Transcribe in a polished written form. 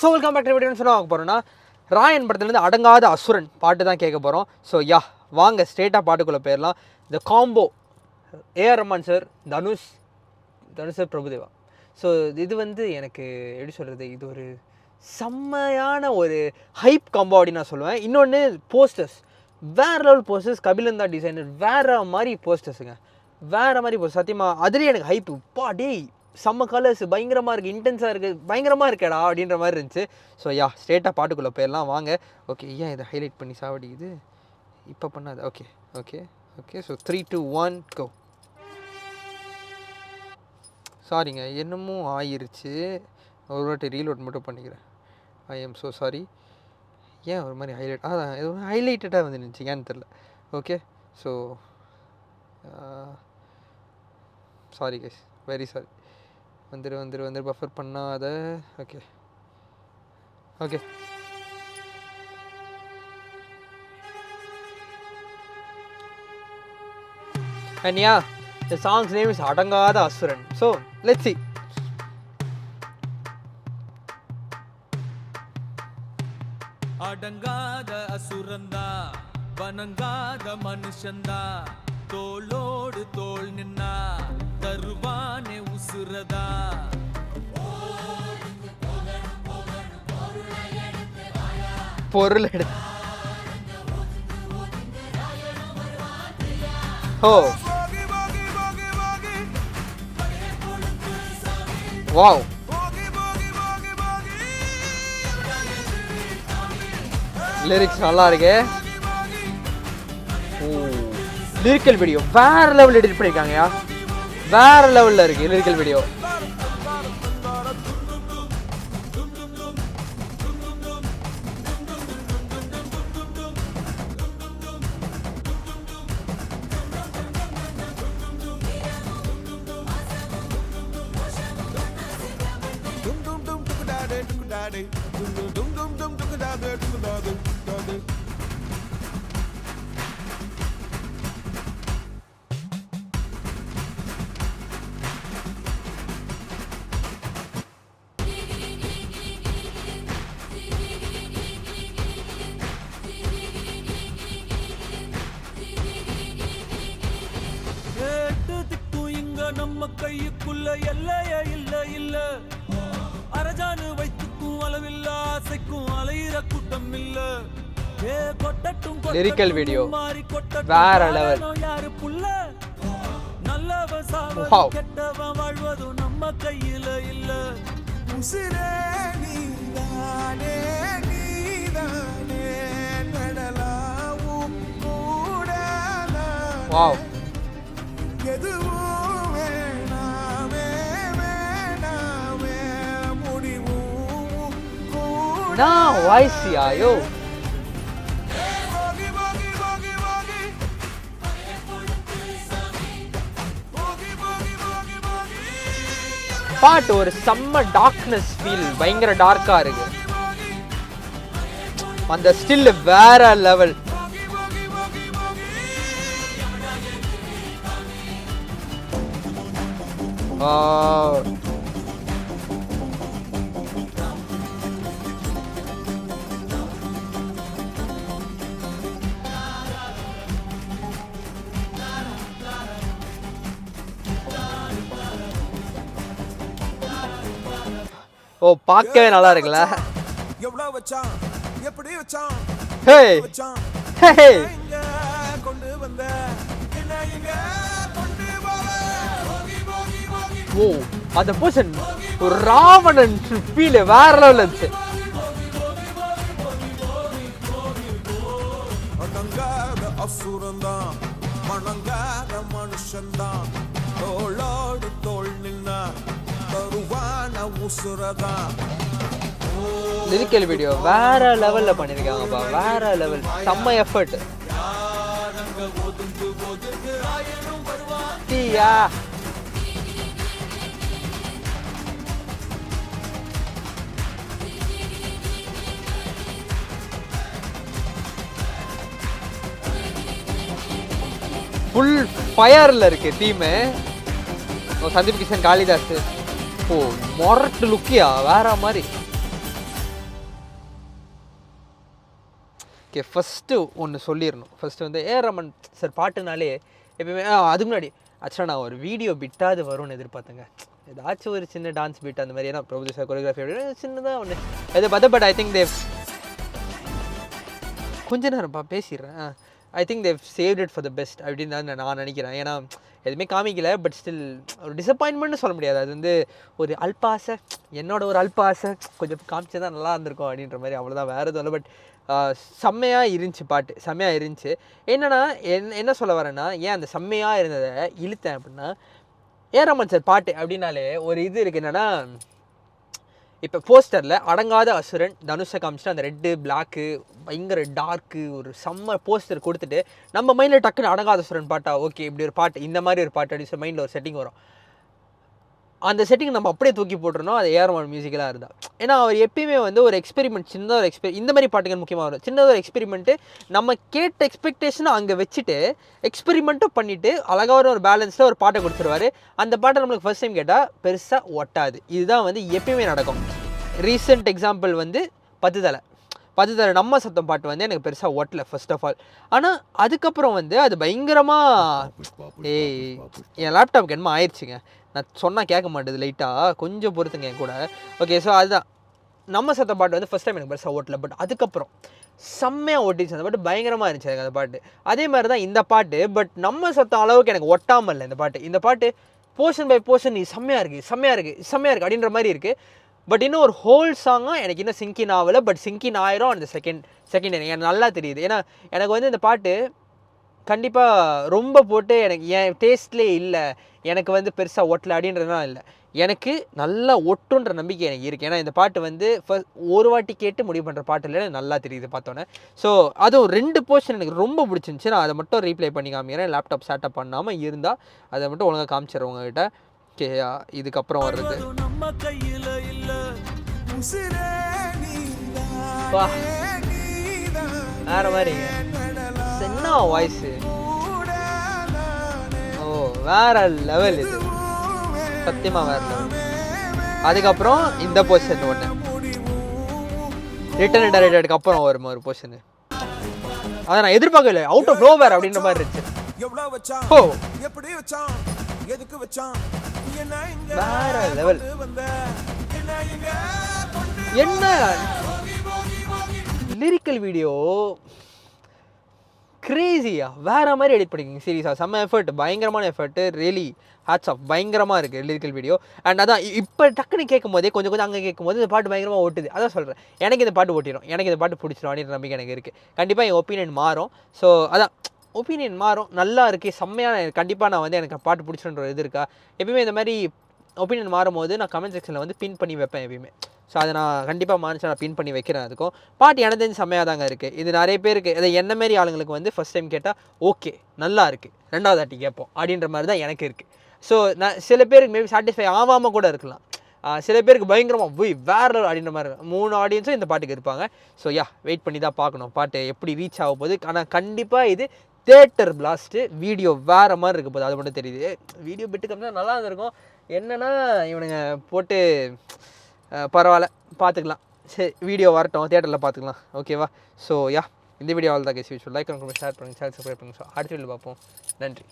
So welcome back to வீடியோன்னு சொன்னால் பார்க்க போகிறோன்னா ராயன் படத்துலேருந்து அடங்காத அசுரன் பாட்டு தான் கேட்க போகிறோம். ஸோ வாங்க ஸ்ட்ரெயிட்டாக பாட்டுக்குள்ளே போயிடலாம். இந்த combo AR Rahman sir, Dhanush sir, Prabhudeva. So இது வந்து எனக்கு எப்படி சொல்கிறது, இது ஒரு செம்மையான ஒரு ஹைப் காம்போ அப்படின்னு நான் சொல்லுவேன். இன்னொன்று போஸ்டர்ஸ், வேறு லெவல் போஸ்டர்ஸ். கபிலன் தான் டிசைனர், வேறு மாதிரி போஸ்டர்ஸுங்க, வேறு மாதிரி போஸ்டர். சத்தியமாக அதுலேயே எனக்கு ஹைப்பு டே செம்ம கலர்ஸ், பயங்கரமாக இருக்குது, இன்டென்ஸாக இருக்குது, பயங்கரமாக இருக்கேடா அப்படின்ற மாதிரி இருந்துச்சு. ஸோ ஸ்ட்ரெயிட்டாக பாட்டுக்குள்ளே போயிடலாம் வாங்க. ஓகே, ஏன் இதை ஹைலைட் பண்ணி சாவடிக்குது இப்போ பண்ணாது. ஓகே ஓகே ஓகே ஸோ 3, 2, 1 கோ. சாரிங்க, என்னமோ ஆயிருச்சு. ஒரு வாட்டி ரீலோட் மட்டும் பண்ணிக்கிறேன். I am so sorry. ஏன் ஒரு மாதிரி இது ஹைலைட்டடாக வந்து இருந்துச்சு, ஏன்னு தெரில. Okay so sorry guys, very sorry. வந்துரு பஃபர் பண்ணாத. Okay okay and the song's name is அடங்காத அசுரன். So let's see. அடங்காத அசுரந்தா, வணங்காத மனுஷந்தா, தோளோடு தோள் நின்னா தருவானே உசுரதா. பொருள் எடுத்து வாவ், லிரிக்ஸ் நல்லா இருக்கு. லிரிக்கல் வீடியோ வேற லெவல் எடிட் பண்ணிருக்காங்கயா, வேற லெவல்ல இருக்கு லிரிக்கல் வீடியோ. நம்ம கையுக்குள்ள எல்லைய இல்ல இல்ல, அரஜானு வைத்துக்கும் அளவில்ல, ஆசைக்கும் அலையிற கூட்டம் இல்ல. கொட்டட்டும் லிரிக்கல் வீடியோ வேற லெவல். யாரு புள்ள நல்லவ சாவ கெட்டவன் வாழ்வதும் நம்ம கையில இல்ல. உசிரே நீதானே நீதானே நடலாவும் கூட. வாவ், எதுவும் வாய்ஸியாயோ பாட்டு ஒரு செம்ம டார்க்னஸ் ஃபீல், பயங்கர டார்க்கா இருக்கு. அந்த ஸ்டில் வேற லெவல். ஓ, பார்க்கவே நல்லா இருக்குல்ல. எவ்வளவு வச்சான், எப்படி வச்சான், ஹே ஹே கொண்டு வந்த என்ன இங்க கொண்டு போவே. ஓ, அந்த போர்ஷன் ஒரு ராவணன் ஃபீல் வேற லெவல்ல இருந்துச்சு. அடங்காத அசுரன்தான், வணங்காத மனுஷன்தான், தோளோடு தோள் நின்னா தருவான உசுரதான். லிரிக்கல் வீடியோ வேற லெவல்ல பண்ணிருக்காங்கப்பா, வேற லெவல், செம்ம எஃபர்ட். டீயா ஃபுல் ஃபயர்ல இருக்கு டீமு. சந்தீப் கிஷன், காளிதாஸ். ஓ, மொரட்டு லுக்கியா வேற மாதிரி. ஓகே, ஃபஸ்ட்டு ஒன்று சொல்லிடணும். ஃபஸ்ட்டு வந்து ஏஆர் ரஹ்மான் சார் பாட்டுனாலே எப்பயுமே அதுக்கு முன்னாடி ஆக்சுவலாக நான் ஒரு வீடியோ பிட்டாவது வரும்னு எதிர்பார்த்தேங்க. ஏதாச்சும் ஒரு சின்ன டான்ஸ் பீட் அந்த மாதிரி, ஏன்னா பிரபு சார் கொரியோகிராஃபி சின்னதாக ஒன்று எதை பார்த்தா. பட் ஐ திங்க் தேவ் கொஞ்ச நேரம்ப்பா பேசிடுறேன். I think Dev saved it for the best அப்படின்னு தான் நான் நினைக்கிறேன். ஏன்னா எதுவுமே காமிக்கல, பட் ஸ்டில் ஒரு டிசப்பாயின்மெண்ட்னு சொல்ல முடியாது. அது வந்து ஒரு அல்ப ஆசை, என்னோட ஒரு அல்ப ஆசை கொஞ்சம் காமிச்சதான் நல்லா இருந்திருக்கும் அப்படின்ற மாதிரி, அவ்வளோதான், வேறு எதுவும் இல்லை. பட் செம்மையாக இருந்துச்சு பாட்டு, செம்மையாக இருந்துச்சு. என்னென்னா என்ன சொல்ல வரேன்னா, ஏன் அந்த செம்மையாக இருந்ததை இழுத்தேன் அப்படின்னா, ஏஆர் ரஹ்மான் சார் பாட்டு அப்படின்னாலே ஒரு இது இருக்குது. என்னென்னா, இப்போ போஸ்டரில் அடங்காத அசுரன் தனுஷை காமிச்சிட்டு அந்த ரெட்டு பிளாக்கு பயங்கர டார்க்கு ஒரு செம்ம போஸ்டர் கொடுத்துட்டு நம்ம மைண்டில் டக்குன்னு அடங்காத அசுரன் பாட்டா, ஓகே இப்படி ஒரு பாட்டு, இந்த மாதிரி ஒரு பாட்டு அப்படின்னு சொல்லி மைண்டில் ஒரு செட்டிங் வரும். அந்த செட்டிங் நம்ம அப்படியே தூக்கி போட்டுருணும். அது ஏஆர் ரஹ்மான் மியூசிக்கலாக இருந்தால். ஏன்னா அவர் எப்பயுமே வந்து ஒரு எக்ஸ்பெரிமெண்ட், சின்னதாக ஒரு இந்த மாதிரி பாட்டுகள் முக்கியமாக வரும். சின்னதாக ஒரு எக்ஸ்பெரிமெண்ட்டு, நம்ம கேட்ட எக்ஸ்பெக்டேஷனை அங்கே வச்சுட்டு எக்ஸ்பெரிமெண்ட்டும் பண்ணிவிட்டு அழகான ஒரு பேலன்ஸில் ஒரு பாட்டை கொடுத்துருவாரு. அந்த பாட்டை நம்மளுக்கு ஃபர்ஸ்ட் டைம் கேட்டால் பெருசாக ஒட்டாது. இதுதான் வந்து எப்பயுமே நடக்கும். ரீசெண்ட் எக்ஸாம்பிள் வந்து பத்து தலை நம்ம சத்தம் பாட்டு வந்து எனக்கு பெருசாக ஓட்டலை ஃபர்ஸ்ட் ஆஃப் ஆல். ஆனால் அதுக்கப்புறம் வந்து அது பயங்கரமாக என் லேப்டாப்க்கு என்னமோ ஆயிடுச்சுங்க. நான் சொன்னால் கேட்க மாட்டேது, லைட்டாக கொஞ்சம் பொறுத்துங்க என் கூட. ஓகே, ஸோ அதுதான் நம்ம சத்தம் பாட்டு வந்து ஃபஸ்ட் டைம் எனக்கு பெருசாக ஓட்டலை. பட் அதுக்கப்புறம் செம்மையாக ஓட்டிச்சு அந்த பாட்டு, பயங்கரமாக இருந்துச்சு எனக்கு அந்த பாட்டு. அதே மாதிரி தான் இந்த பாட்டு. பட் நம்ம சத்தம் அளவுக்கு எனக்கு ஒட்டாமல் இல்லை இந்த பாட்டு போர்ஷன் பை போர்ஷன் நீ செம்மையாக இருக்குது அப்படின்ற மாதிரி இருக்குது. பட் இன்னும் ஒரு ஹோல் சாங்காக எனக்கு இன்னும் சிங்கின் ஆகலை. பட் சிங்கின் ஆயிரும் அந்த செகண்ட் எனக்கு நல்லா தெரியுது. ஏன்னா எனக்கு வந்து இந்த பாட்டு கண்டிப்பாக ரொம்ப போட்டு எனக்கு என் டேஸ்ட்லேயே இல்லை, எனக்கு வந்து பெருசாக ஒட்டலை அப்படின்றதுலாம் இல்லை, எனக்கு நல்லா ஒட்டுன்ற நம்பிக்கை எனக்கு இருக்குது. ஏன்னா இந்த பாட்டு வந்து ஒரு வாட்டி கேட்டு முடிவு பண்ணுற பாட்டு இல்லை, நல்லா தெரியுது பார்த்தோன்னே. ஸோ அதுவும் 2 போர்ஷன் எனக்கு ரொம்ப பிடிச்சிருந்துச்சி. நான் அதை மட்டும் ரீப்ளே பண்ணி காமிக்கிறேன். லேப்டாப் சேட்டப் பண்ணாமல் இருந்தால் அதை மட்டும் ஒழுங்காக காமிச்சிடுறேன் உங்ககிட்ட. ஓகே, இதுக்கப்புறம் வர்றது வேற மாதிரிங்க, என்ன வாய்ஸு, ஓ வேற லெவல், இது சத்தியமாக வேற லெவல். அதுக்கப்புறம் இந்த போர்ஷன் ஒன்று ரிட்டன் டைரக்டருக்கு அப்புறம் வரும் ஒரு போர்ஷனு, அதை நான் எதிர்பார்க்கல, அவுட் ஆஃப் நோவேர் அப்படின்ற மாதிரி இருந்துச்சு. ஓ வேற லெவல், என்ன லிரிக்கல் வீடியோ, கிரேசியா வேறு மாதிரி எடிட் பண்ணிக்கிங்க சீரியஸாக, செம்ம எஃபர்ட், பயங்கரமான எஃபர்ட்டு, ரியலி ஹேட்ஸ் ஆஃப், பயங்கரமாக இருக்குது லிரிக்கல் வீடியோ. அண்ட் அதான் இப்போ டக்குன்னு கேட்கும் போதே கொஞ்சம் அங்கே கேட்கும் போது இந்த பாட்டு பயங்கரமாக ஓட்டுது. அதான் சொல்கிறேன், எனக்கு இந்த பாட்டு ஓட்டிடும், எனக்கு இந்த பாட்டு பிடிச்சிடும் அப்படின்ற நம்பிக்கை எனக்கு இருக்குது. கண்டிப்பாக என் ஒப்பீனியன் மாறும். ஸோ அதான் ஒப்பீனியன் மாறும், நல்லா இருக்குது, செம்மையான, கண்டிப்பாக நான் வந்து எனக்கு பாட்டு பிடிச்சின்ற ஒரு இது இருக்கா. எப்பயுமே இந்த மாதிரி ஒப்பீனியன் மாறும் போது நான் கமெண்ட் செக்ஷனில் வந்து பின் பண்ணி வைப்பேன் எப்பயுமே. ஸோ அதை நான் கண்டிப்பாக மாறிச்சு நான் பின் பண்ணி வைக்கிறேன். அதுக்கும் பாட்டு எனக்கு தெரிஞ்சு செம்மையாக தாங்க இருக்குது. இது நிறைய பேருக்கு, இதை என்ன மாரி ஆளுங்களுக்கு வந்து ஃபஸ்ட் டைம் கேட்டால் ஓகே நல்லா இருக்குது, ரெண்டாவது வாட்டி கேட்போம் அப்படின்ற மாதிரி தான் எனக்கு இருக்குது. ஸோ நான் சில பேருக்கு மேபி சாட்டிஸ்ஃபை ஆகாமல் கூட இருக்கலாம், சில பேருக்கு பயங்கரமாக வேறு அப்படின்ற மாதிரி 3 ஆடியன்ஸும் இந்த பாட்டுக்கு இருப்பாங்க. ஸோ வெயிட் பண்ணி தான் பார்க்கணும் பாட்டு எப்படி ரீச் ஆக போகுது. ஆனால் கண்டிப்பாக இது தியேட்டர் பிளாஸ்ட்டு, வீடியோ வேறு மாதிரி இருக்க போகுது, அது மட்டும் தெரியுது. வீடியோ பிட்டு கம்மியாக நல்லா இருந்திருக்கும். என்னென்னா இவனுங்க போட்டு பரவாயில்ல பார்த்துக்கலாம், சரி வீடியோ வரட்டும், தியேட்டரில் பார்த்துக்கலாம், ஓகேவா. ஸோ இந்த வீடியோ அவ்வளோ தான் கைஸ். லைக் பண்ணுங்க, ஷேர் பண்ணுங்கள், சப்ஸ்கிரைப் பண்ணுங்கள். ஸோ அடுத்த வீடியோவில் பார்ப்போம். நன்றி.